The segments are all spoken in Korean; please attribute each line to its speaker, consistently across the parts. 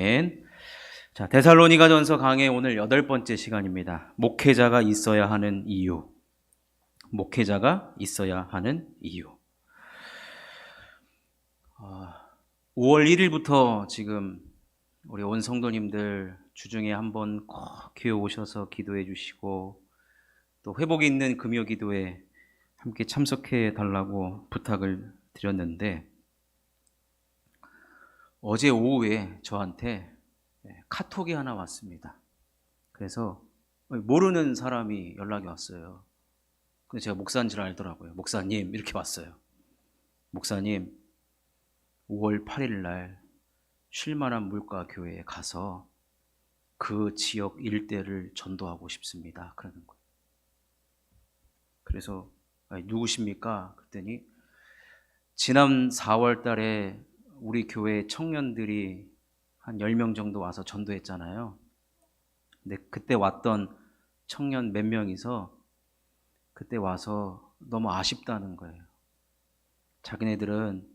Speaker 1: 아멘. 자, 데살로니가전서 강의 오늘 8번째 시간입니다. 목회자가 있어야 하는 이유. 목회자가 있어야 하는 이유. 5월 1일부터 지금 우리 온 성도님들 주중에 한번 꼭 교회 오셔서 기도해 주시고 또 회복이 있는 금요 기도에 함께 참석해 달라고 부탁을 드렸는데 어제 오후에 저한테 카톡이 하나 왔습니다. 그래서 모르는 사람이 연락이 왔어요. 근데 제가 목사인 줄 알더라고요. 목사님 이렇게 왔어요. 목사님 5월 8일 날 쉴만한 물가 교회에 가서 그 지역 일대를 전도하고 싶습니다. 그러는 거예요. 그래서 누구십니까? 그랬더니 지난 4월 달에 우리 교회 청년들이 한 10명 정도 와서 전도했잖아요. 근데 그때 왔던 청년 몇 명이서 그때 와서 너무 아쉽다는 거예요. 자기네들은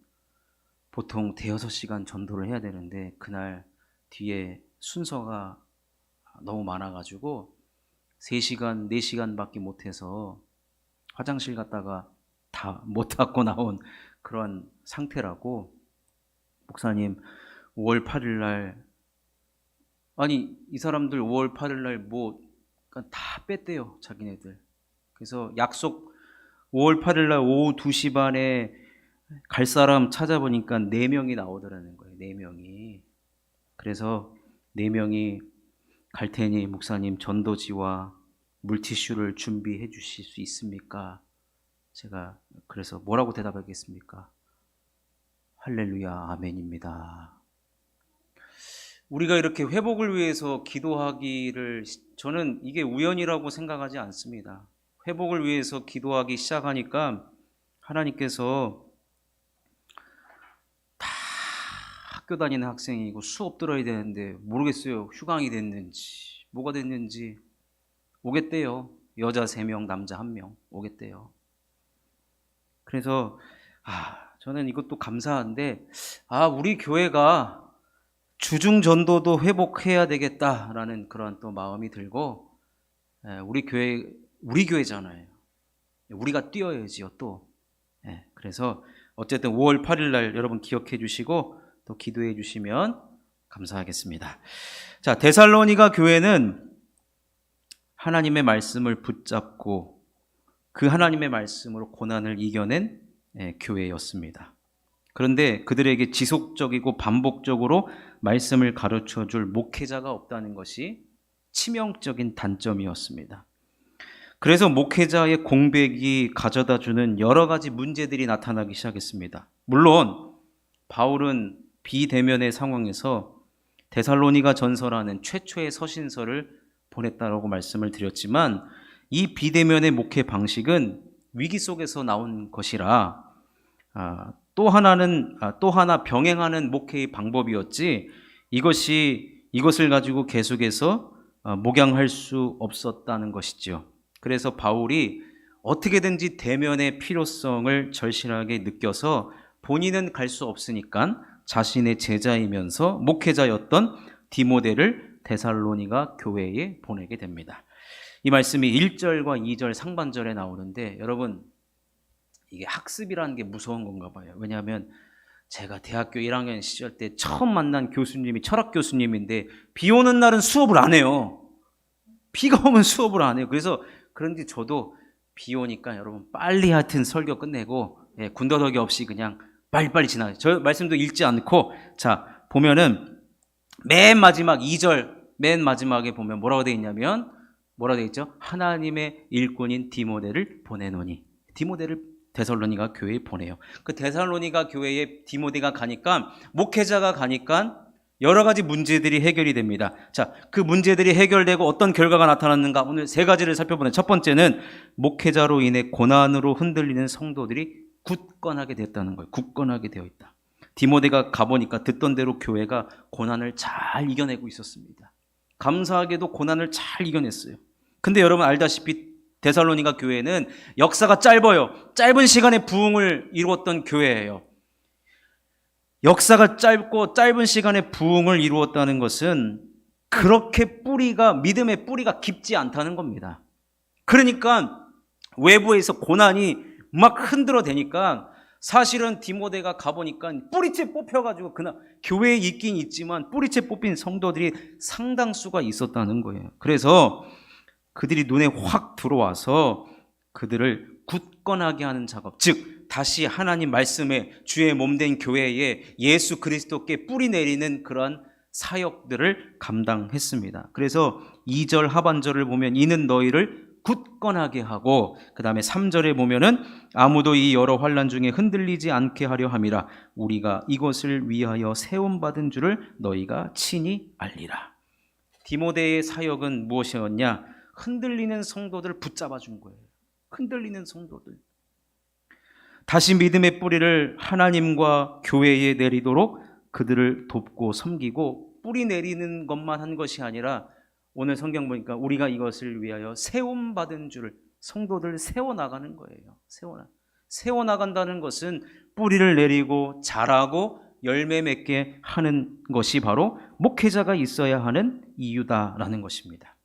Speaker 1: 보통 대여섯 시간 전도를 해야 되는데 그날 뒤에 순서가 너무 많아가지고 3시간, 4시간밖에 못해서 화장실 갔다가 다 못 닦고 나온 그런 상태라고. 목사님 5월 8일 날 아니 이 사람들 5월 8일 날 뭐 다 뺐대요 자기네들. 그래서 약속 5월 8일 날 오후 2시 반에 갈 사람 찾아보니까 4명이 나오더라는 거예요. 4명이. 그래서 4명이 갈 테니 목사님 전도지와 물티슈를 준비해 주실 수 있습니까? 제가 그래서 뭐라고 대답하겠습니까? 할렐루야 아멘입니다. 우리가 이렇게 회복을 위해서 기도하기를 저는 이게 우연이라고 생각하지 않습니다. 회복을 위해서 기도하기 시작하니까 하나님께서 다 학교 다니는 학생이고 수업 들어야 되는데 모르겠어요. 휴강이 됐는지 뭐가 됐는지 오겠대요. 여자 3명 남자 1명 오겠대요. 그래서 저는 이것도 감사한데 우리 교회가 주중 전도도 회복해야 되겠다라는 그런 또 마음이 들고 우리 교회잖아요. 우리가 뛰어야지요 또. 그래서 어쨌든 5월 8일 날 여러분 기억해 주시고 또 기도해 주시면 감사하겠습니다. 자, 데살로니가 교회는 하나님의 말씀을 붙잡고 그 하나님의 말씀으로 고난을 이겨낸 교회였습니다. 그런데 그들에게 지속적이고 반복적으로 말씀을 가르쳐 줄 목회자가 없다는 것이 치명적인 단점이었습니다. 그래서 목회자의 공백이 가져다 주는 여러 가지 문제들이 나타나기 시작했습니다. 물론 바울은 비대면의 상황에서 데살로니가 전서라는 최초의 서신서를 보냈다라고 말씀을 드렸지만 이 비대면의 목회 방식은 위기 속에서 나온 것이라 또 하나 병행하는 목회의 방법이었지 이것을 가지고 계속해서 목양할 수 없었다는 것이죠. 그래서 바울이 어떻게든지 대면의 필요성을 절실하게 느껴서 본인은 갈 수 없으니까 자신의 제자이면서 목회자였던 디모데를 데살로니가 교회에 보내게 됩니다. 이 말씀이 1절과 2절 상반절에 나오는데 여러분 이게 학습이라는 게 무서운 건가 봐요. 왜냐하면 제가 대학교 1학년 시절 때 처음 만난 교수님이 철학 교수님인데 비 오는 날은 수업을 안 해요. 비가 오면 수업을 안 해요. 그래서 그런지 저도 비 오니까 여러분 빨리 하여튼 설교 끝내고 군더더기 없이 그냥 빨리빨리 지나가요. 저 말씀도 읽지 않고 자 보면은 맨 마지막 2절 맨 마지막에 보면 뭐라고 되어 있냐면 뭐라고 되어 있죠? 하나님의 일꾼인 디모데를 보내노니. 디모데를 데살로니가 교회에 보내요. 그 데살로니가 교회에 디모데가 가니까 목회자가 가니까 여러 가지 문제들이 해결이 됩니다. 자, 그 문제들이 해결되고 어떤 결과가 나타났는가 오늘 3가지를 살펴보는 첫 번째는 목회자로 인해 고난으로 흔들리는 성도들이 굳건하게 됐다는 거예요. 굳건하게 되어 있다. 디모데가 가보니까 듣던 대로 교회가 고난을 잘 이겨내고 있었습니다. 감사하게도 고난을 잘 이겨냈어요. 근데 여러분 알다시피 데살로니가 교회는 역사가 짧아요. 짧은 시간에 부흥을 이루었던 교회예요. 역사가 짧은 시간에 부흥을 이루었다는 것은 그렇게 믿음의 뿌리가 깊지 않다는 겁니다. 그러니까 외부에서 고난이 막 흔들어 대니까 사실은 디모데가 가보니까 뿌리째 뽑혀가지고 그날 교회에 있긴 있지만 뿌리째 뽑힌 성도들이 상당수가 있었다는 거예요. 그래서 그들이 눈에 확 들어와서 그들을 굳건하게 하는 작업, 즉 다시 하나님 말씀에 주의 몸된 교회에 예수 그리스도께 뿌리 내리는 그런 사역들을 감당했습니다. 그래서 2절 하반절을 보면 이는 너희를 굳건하게 하고, 그 다음에 3절에 보면은 아무도 이 여러 환난 중에 흔들리지 않게 하려 함이라 우리가 이것을 위하여 세움받은 줄을 너희가 친히 알리라. 디모데의 사역은 무엇이었냐? 흔들리는 성도들을 붙잡아 준 거예요. 흔들리는 성도들. 다시 믿음의 뿌리를 하나님과 교회에 내리도록 그들을 돕고 섬기고, 뿌리 내리는 것만 한 것이 아니라 오늘 성경 보니까 우리가 이것을 위하여 세움받은 줄을, 성도들 세워나가는 거예요. 세워나간다는 것은 뿌리를 내리고 자라고 열매 맺게 하는 것이 바로 목회자가 있어야 하는 이유다라는 것입니다.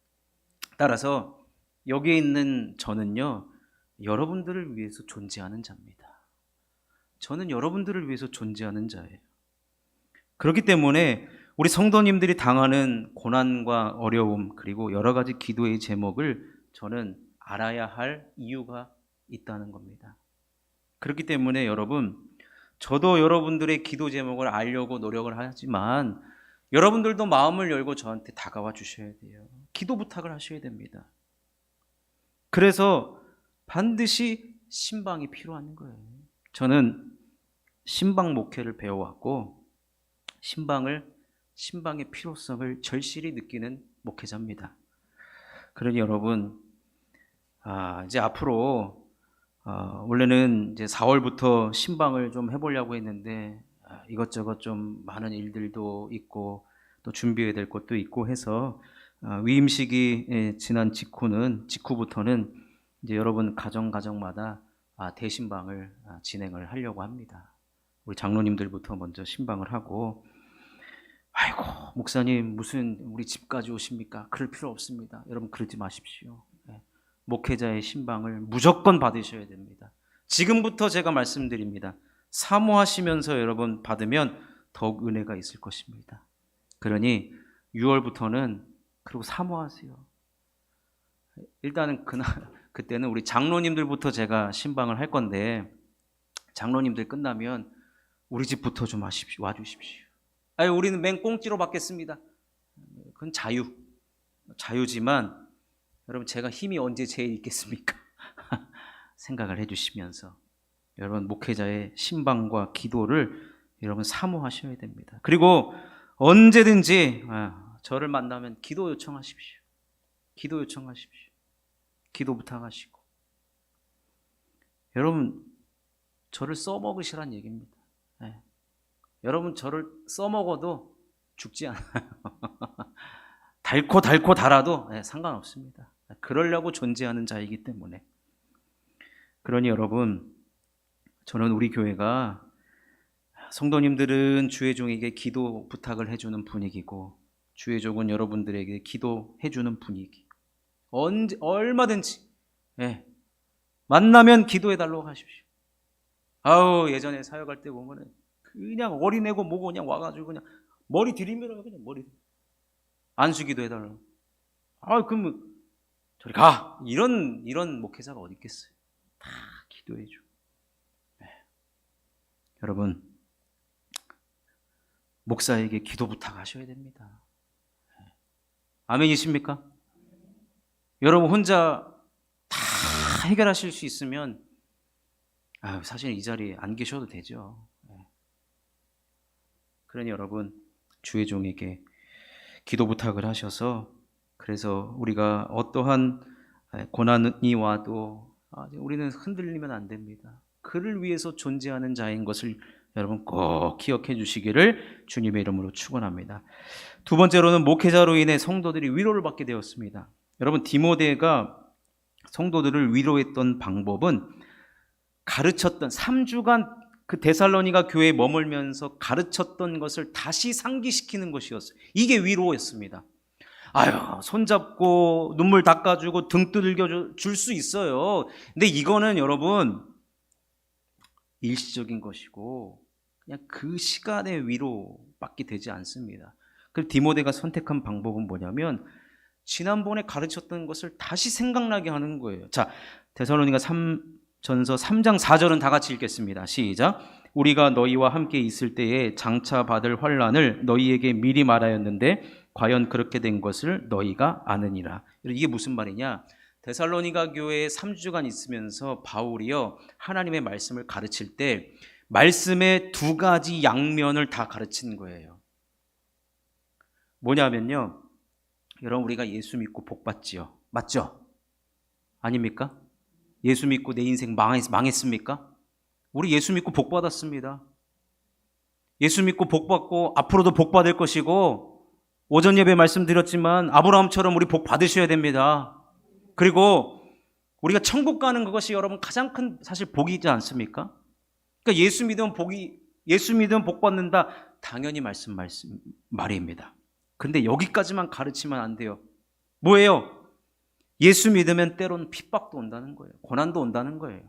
Speaker 1: 따라서 여기에 있는 저는요, 여러분들을 위해서 존재하는 자입니다. 저는 여러분들을 위해서 존재하는 자예요. 그렇기 때문에 우리 성도님들이 당하는 고난과 어려움, 그리고 여러 가지 기도의 제목을 저는 알아야 할 이유가 있다는 겁니다. 그렇기 때문에 여러분, 저도 여러분들의 기도 제목을 알려고 노력을 하지만 여러분들도 마음을 열고 저한테 다가와 주셔야 돼요. 기도 부탁을 하셔야 됩니다. 그래서 반드시 신방이 필요한 거예요. 저는 신방 목회를 배워왔고 신방의 필요성을 절실히 느끼는 목회자입니다. 그러니 여러분, 이제 앞으로 원래는 이제 4월부터 신방을 좀 해보려고 했는데 이것저것 좀 많은 일들도 있고 또 준비해야 될 것도 있고 해서 위임식이 지난 직후부터는 이제 여러분 가정마다 대신방을 진행을 하려고 합니다. 우리 장로님들부터 먼저 신방을 하고, 아이고 목사님 무슨 우리 집까지 오십니까? 그럴 필요 없습니다. 여러분 그러지 마십시오. 목회자의 신방을 무조건 받으셔야 됩니다. 지금부터 제가 말씀드립니다. 사모하시면서 여러분 받으면 더욱 은혜가 있을 것입니다. 그러니 6월부터는 그리고 사모하세요. 일단은 그때는 우리 장로님들부터 제가 신방을 할 건데, 장로님들 끝나면 우리 집부터 좀 와주십시오. 우리는 맹꽁찌로 받겠습니다. 그건 자유지만 여러분 제가 힘이 언제 제일 있겠습니까? 생각을 해주시면서 여러분 목회자의 신방과 기도를 여러분 사모하셔야 됩니다. 그리고 언제든지 저를 만나면 기도 요청하십시오. 기도 부탁하시고. 여러분 저를 써먹으시란 얘기입니다. 여러분 저를 써먹어도 죽지 않아요. 달고 달아도 상관없습니다. 그러려고 존재하는 자이기 때문에. 그러니 여러분, 저는 우리 교회가 성도님들은 주의 종에게 기도 부탁을 해주는 분위기고, 주의 종은 여러분들에게 기도해주는 분위기. 얼마든지 만나면 기도해달라고 하십시오. 예전에 사역할 때 보면은 그냥 어린애고 뭐고 그냥 와가지고 그냥 머리 들이밀어요. 그냥 머리 안수기도 해달라고. 그럼 저리 가. 이런 목회자가 어디 있겠어요. 다 기도해줘. 여러분 목사에게 기도 부탁하셔야 됩니다. 아멘이십니까? 여러분 혼자 다 해결하실 수 있으면 사실 이 자리에 안 계셔도 되죠. 그러니 여러분 주의 종에게 기도 부탁을 하셔서, 그래서 우리가 어떠한 고난이 와도 우리는 흔들리면 안 됩니다. 그를 위해서 존재하는 자인 것을 여러분 꼭 기억해 주시기를 주님의 이름으로 축원합니다. 두 번째로는 목회자로 인해 성도들이 위로를 받게 되었습니다. 여러분 디모데가 성도들을 위로했던 방법은 가르쳤던 3주간 그 데살로니가 교회에 머물면서 가르쳤던 것을 다시 상기시키는 것이었어요. 이게 위로였습니다. 아유, 손잡고 눈물 닦아주고 등 두들겨 줄 수 있어요. 근데 이거는 여러분 일시적인 것이고 그냥 그 시간의 위로밖에 되지 않습니다. 그 디모데가 선택한 방법은 뭐냐면 지난번에 가르쳤던 것을 다시 생각나게 하는 거예요. 자, 데살로니가 전서 3장 4절은 다 같이 읽겠습니다. 시작. 우리가 너희와 함께 있을 때에 장차 받을 환난을 너희에게 미리 말하였는데 과연 그렇게 된 것을 너희가 아느니라. 이게 무슨 말이냐? 데살로니가 교회에 3주간 있으면서 바울이요 하나님의 말씀을 가르칠 때 말씀의 두 가지 양면을 다 가르치는 거예요. 뭐냐면요, 여러분 우리가 예수 믿고 복 받지요. 맞죠? 아닙니까? 예수 믿고 내 인생 망했습니까? 우리 예수 믿고 복 받았습니다. 예수 믿고 복 받고 앞으로도 복 받을 것이고, 오전 예배 말씀드렸지만 아브라함처럼 우리 복 받으셔야 됩니다. 그리고 우리가 천국 가는 그것이 여러분 가장 큰 사실 복이지 않습니까? 그러니까 예수 믿으면 복 받는다. 당연히 말입니다. 근데 여기까지만 가르치면 안 돼요. 뭐예요? 예수 믿으면 때로는 핍박도 온다는 거예요. 고난도 온다는 거예요.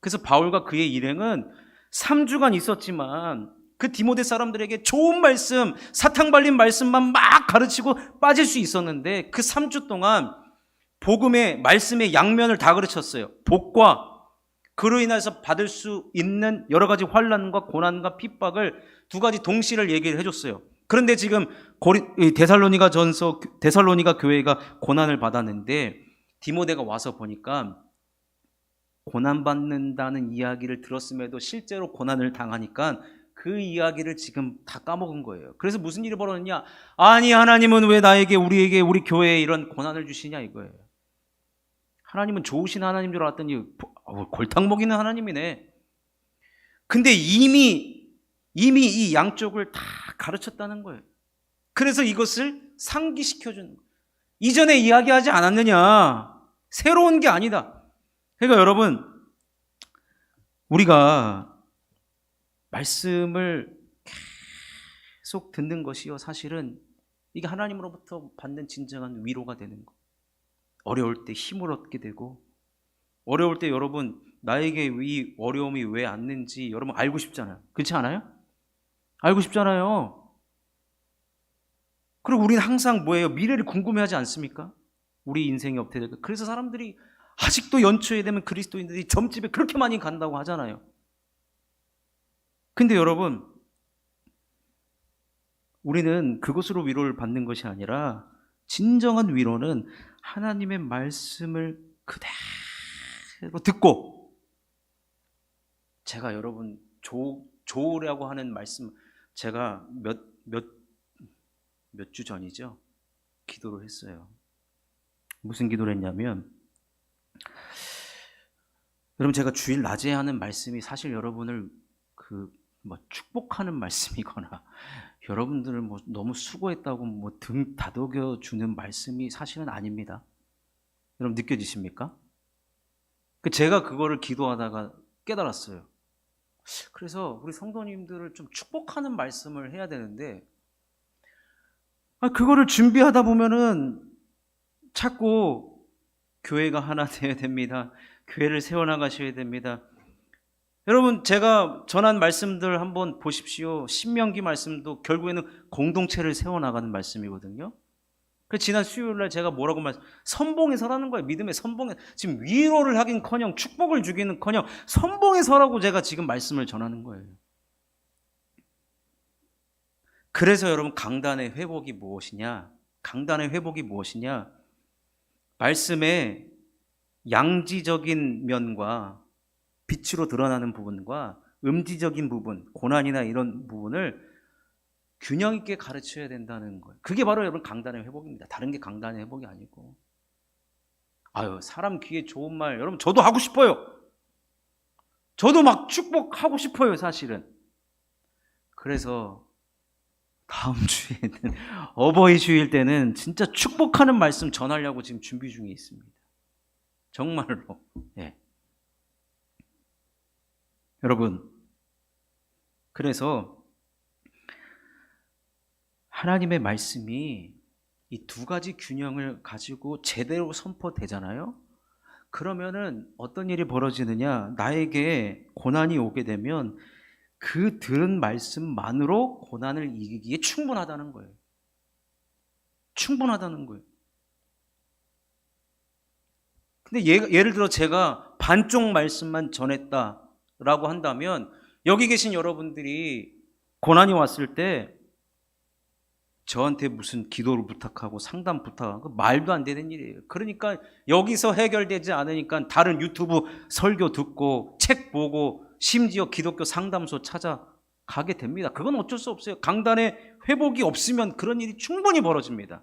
Speaker 1: 그래서 바울과 그의 일행은 3주간 있었지만 그 디모데 사람들에게 좋은 말씀, 사탕 발린 말씀만 막 가르치고 빠질 수 있었는데 그 3주 동안 복음의 말씀의 양면을 다 가르쳤어요. 복과 그로 인해서 받을 수 있는 여러 가지 환난과 고난과 핍박을 두 가지 동시를 얘기를 해줬어요. 그런데 지금 데살로니가 교회가 고난을 받았는데 디모데가 와서 보니까 고난받는다는 이야기를 들었음에도 실제로 고난을 당하니까 그 이야기를 지금 다 까먹은 거예요. 그래서 무슨 일이 벌어졌냐? 아니, 하나님은 왜 우리에게, 우리 교회에 이런 고난을 주시냐 이거예요. 하나님은 좋으신 하나님인 줄 알았더니 골탕 먹이는 하나님이네. 근데 이미 이 양쪽을 다 가르쳤다는 거예요. 그래서 이것을 상기시켜주는 거예요. 이전에 이야기하지 않았느냐? 새로운 게 아니다. 그러니까 여러분, 우리가 말씀을 계속 듣는 것이요, 사실은 이게 하나님으로부터 받는 진정한 위로가 되는 거. 어려울 때 힘을 얻게 되고, 어려울 때 여러분 나에게 이 어려움이 왜 왔는지 여러분 알고 싶잖아요. 그렇지 않아요? 알고 싶잖아요. 그리고 우리는 항상 뭐예요? 미래를 궁금해하지 않습니까? 우리 인생이 어떻게 될까? 그래서 사람들이 아직도 연초에 되면 그리스도인들이 점집에 그렇게 많이 간다고 하잖아요. 근데 여러분, 우리는 그것으로 위로를 받는 것이 아니라 진정한 위로는 하나님의 말씀을 그대로 듣고, 제가 여러분 좋으라고 하는 말씀, 제가 몇 주 전이죠, 기도를 했어요. 무슨 기도를 했냐면, 여러분 제가 주일 낮에 하는 말씀이 사실 여러분을 축복하는 말씀이거나 여러분들을 너무 수고했다고 등 다독여 주는 말씀이 사실은 아닙니다. 여러분 느껴지십니까? 제가 그거를 기도하다가 깨달았어요. 그래서 우리 성도님들을 좀 축복하는 말씀을 해야 되는데, 그거를 준비하다 보면은 자꾸 교회가 하나 되어야 됩니다. 교회를 세워나가셔야 됩니다. 여러분 제가 전한 말씀들 한번 보십시오. 신명기 말씀도 결국에는 공동체를 세워나가는 말씀이거든요. 그래서 지난 수요일날 제가 뭐라고 선봉에 서라는 거예요. 믿음의 선봉에. 지금 위로를 하긴커녕 축복을 주기는커녕 선봉에 서라고 제가 지금 말씀을 전하는 거예요. 그래서 여러분 강단의 회복이 무엇이냐? 강단의 회복이 무엇이냐? 말씀의 양지적인 면과 빛으로 드러나는 부분과 음지적인 부분, 고난이나 이런 부분을 균형 있게 가르쳐야 된다는 거예요. 그게 바로 여러분 강단의 회복입니다. 다른 게 강단의 회복이 아니고. 사람 귀에 좋은 말, 여러분 저도 하고 싶어요. 저도 막 축복하고 싶어요, 사실은. 그래서 다음 주에는 어버이 주일 때는 진짜 축복하는 말씀 전하려고 지금 준비 중에 있습니다. 정말로. 예. 여러분, 그래서 하나님의 말씀이 이 두 가지 균형을 가지고 제대로 선포되잖아요. 그러면은 어떤 일이 벌어지느냐, 나에게 고난이 오게 되면 그 들은 말씀만으로 고난을 이기기에 충분하다는 거예요. 충분하다는 거예요. 근데 예를 들어 제가 반쪽 말씀만 전했다라고 한다면 여기 계신 여러분들이 고난이 왔을 때 저한테 무슨 기도를 부탁하고 상담 부탁하고 말도 안 되는 일이에요. 그러니까 여기서 해결되지 않으니까 다른 유튜브 설교 듣고 책 보고 심지어 기독교 상담소 찾아가게 됩니다. 그건 어쩔 수 없어요. 강단의 회복이 없으면 그런 일이 충분히 벌어집니다.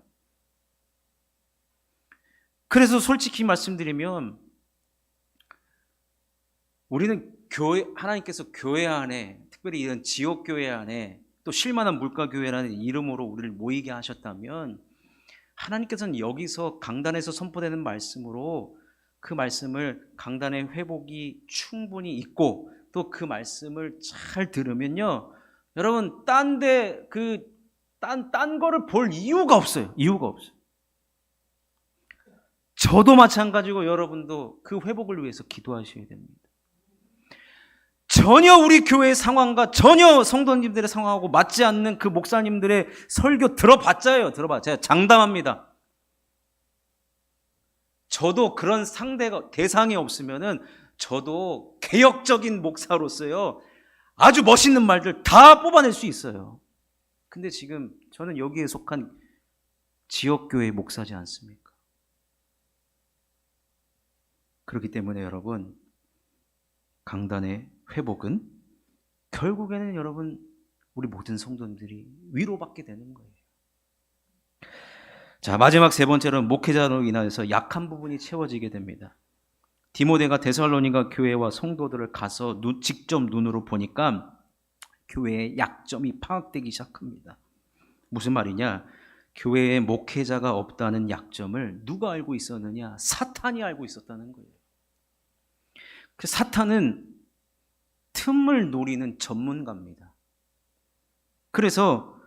Speaker 1: 그래서 솔직히 말씀드리면 우리는 하나님께서 교회 안에, 특별히 이런 지역교회 안에 또 쉴만한 물가교회라는 이름으로 우리를 모이게 하셨다면 하나님께서는 여기서 강단에서 선포되는 말씀으로 그 말씀을 강단의 회복이 충분히 있고 또 그 말씀을 잘 들으면요, 여러분 딴 거를 볼 이유가 없어요. 이유가 없어요. 저도 마찬가지고 여러분도 그 회복을 위해서 기도하셔야 됩니다. 전혀 우리 교회의 상황과 전혀 성도님들의 상황하고 맞지 않는 그 목사님들의 설교 들어봤자요. 장담합니다. 저도 그런 대상이 없으면은 저도 개혁적인 목사로서요, 아주 멋있는 말들 다 뽑아낼 수 있어요. 근데 지금 저는 여기에 속한 지역교회 목사지 않습니까? 그렇기 때문에 여러분, 강단의 회복은 결국에는 여러분 우리 모든 성도님들이 위로받게 되는 거예요. 자, 마지막 세 번째로는 목회자로 인하여서 약한 부분이 채워지게 됩니다. 디모데가 데살로니가 교회와 성도들을 가서 직접 눈으로 보니까 교회의 약점이 파악되기 시작합니다. 무슨 말이냐? 교회에 목회자가 없다는 약점을 누가 알고 있었느냐? 사탄이 알고 있었다는 거예요. 그 사탄은 틈을 노리는 전문가입니다. 그래서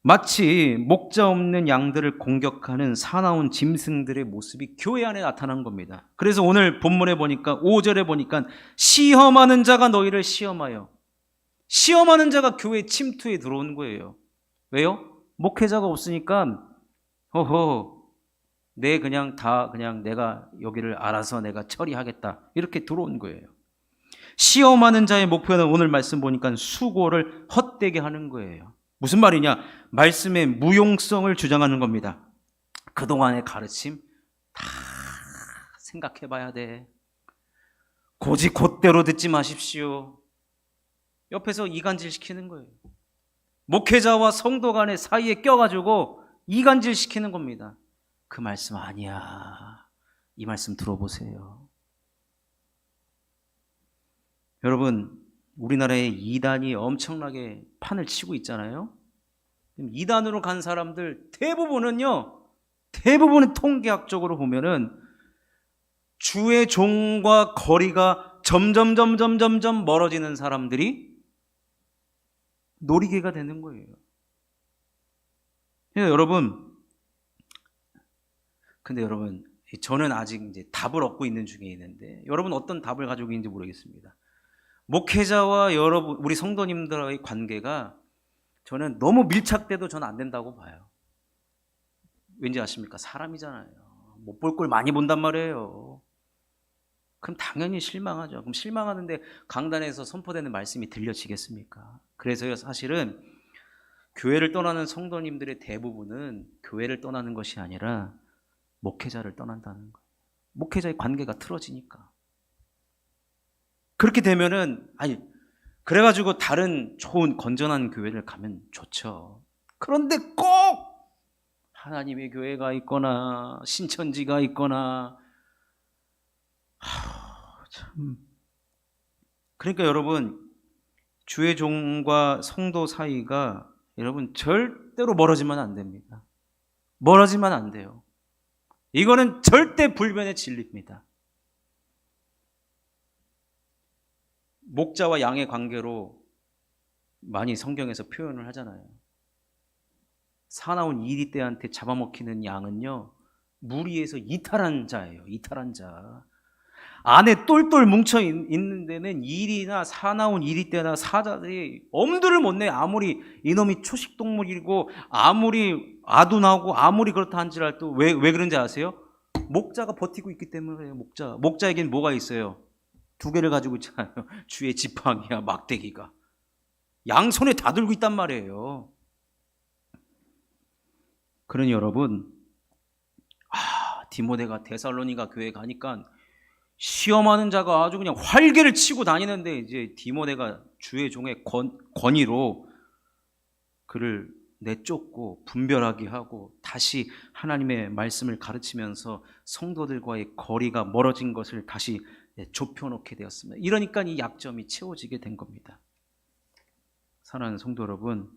Speaker 1: 마치 목자 없는 양들을 공격하는 사나운 짐승들의 모습이 교회 안에 나타난 겁니다. 그래서 오늘 본문에 보니까 5절에 보니까 시험하는 자가 너희를 시험하여, 시험하는 자가 교회 침투에 들어온 거예요. 왜요? 목회자가 없으니까 그냥 내가 여기를 알아서 내가 처리하겠다, 이렇게 들어온 거예요. 시험하는 자의 목표는 오늘 말씀 보니까 수고를 헛되게 하는 거예요. 무슨 말이냐? 말씀의 무용성을 주장하는 겁니다. 그동안의 가르침 다 생각해 봐야 돼. 고지 곧대로 듣지 마십시오. 옆에서 이간질 시키는 거예요. 목회자와 성도 간의 사이에 껴가지고 이간질 시키는 겁니다. 그 말씀 아니야. 이 말씀 들어보세요. 여러분, 우리나라에 이단이 엄청나게 판을 치고 있잖아요. 이단으로 간 사람들 대부분은 통계학적으로 보면은 주의 종과 거리가 점점 멀어지는 사람들이 놀이개가 되는 거예요. 근데 여러분, 저는 아직 이제 답을 얻고 있는 중에 있는데 여러분 어떤 답을 가지고 있는지 모르겠습니다. 목회자와 우리 성도님들의 관계가 저는 너무 밀착돼도 저는 안 된다고 봐요. 왠지 아십니까? 사람이잖아요. 못 볼 걸 많이 본단 말이에요. 그럼 당연히 실망하죠. 그럼 실망하는데 강단에서 선포되는 말씀이 들려지겠습니까? 그래서요, 사실은 교회를 떠나는 성도님들의 대부분은 교회를 떠나는 것이 아니라 목회자를 떠난다는 거예요. 목회자의 관계가 틀어지니까. 그렇게 되면은, 그래가지고 다른 좋은 건전한 교회를 가면 좋죠. 그런데 꼭 하나님의 교회가 있거나 신천지가 있거나 참. 그러니까 여러분, 주의 종과 성도 사이가 여러분 절대로 멀어지면 안 됩니다. 멀어지면 안 돼요. 이거는 절대 불변의 진리입니다. 목자와 양의 관계로 많이 성경에서 표현을 하잖아요. 사나운 이리떼한테 잡아먹히는 양은요, 무리에서 이탈한 자예요. 이탈한 자. 안에 똘똘 뭉쳐 있는 데는 일이나 사나운 이리떼나 사자들이 엄두를 못 내. 아무리 이놈이 초식동물이고 아무리 아둔하고 아무리 그렇다 한지라도 왜 그런지 아세요? 목자가 버티고 있기 때문에요. 목자에겐 뭐가 있어요? 두 개를 가지고 있잖아요. 주의 지팡이와 막대기가. 양손에 다 들고 있단 말이에요. 그러니 여러분, 디모데가 데살로니가 교회 가니까 시험하는 자가 아주 그냥 활개를 치고 다니는데, 이제 디모데가 주의 종의 권위로 그를 내쫓고 분별하게 하고 다시 하나님의 말씀을 가르치면서 성도들과의 거리가 멀어진 것을 다시 좁혀놓게 되었습니다. 이러니까 이 약점이 채워지게 된 겁니다. 사랑하는 성도 여러분,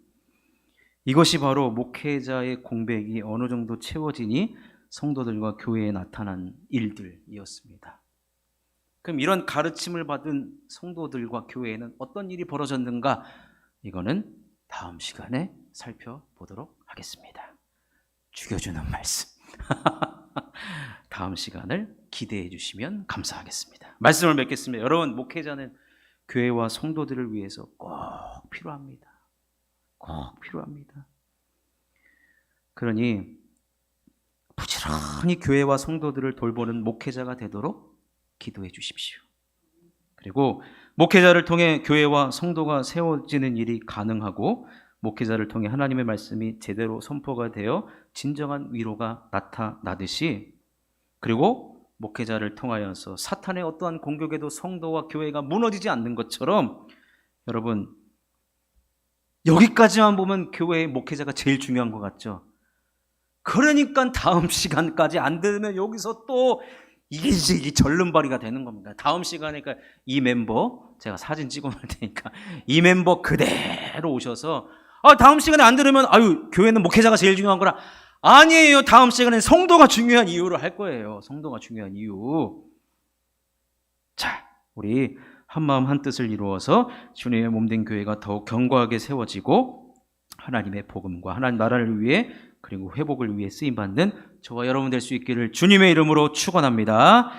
Speaker 1: 이것이 바로 목회자의 공백이 어느 정도 채워지니 성도들과 교회에 나타난 일들이었습니다. 그럼 이런 가르침을 받은 성도들과 교회에는 어떤 일이 벌어졌는가? 이거는 다음 시간에 살펴보도록 하겠습니다. 죽여주는 말씀. 다음 시간을 기대해 주시면 감사하겠습니다. 말씀을 맺겠습니다. 여러분, 목회자는 교회와 성도들을 위해서 꼭 필요합니다. 꼭 필요합니다. 그러니 부지런히 교회와 성도들을 돌보는 목회자가 되도록 기도해 주십시오. 그리고 목회자를 통해 교회와 성도가 세워지는 일이 가능하고, 목회자를 통해 하나님의 말씀이 제대로 선포가 되어 진정한 위로가 나타나듯이, 그리고 목회자를 통하여서 사탄의 어떠한 공격에도 성도와 교회가 무너지지 않는 것처럼, 여러분, 여기까지만 보면 교회의 목회자가 제일 중요한 것 같죠? 그러니까 다음 시간까지 안 들으면 여기서 또 이게 절름발이가 되는 겁니다. 다음 시간에 이 멤버, 제가 사진 찍어 놓을 테니까 이 멤버 그대로 오셔서, 다음 시간에 안 들으면 교회는 목회자가 제일 중요한 거라. 아니에요. 다음 시간에 성도가 중요한 이유를 할 거예요. 성도가 중요한 이유. 자, 우리 한마음 한뜻을 이루어서 주님의 몸된 교회가 더욱 견고하게 세워지고 하나님의 복음과 하나님 나라를 위해, 그리고 회복을 위해 쓰임받는 저와 여러분 될 수 있기를 주님의 이름으로 축원합니다.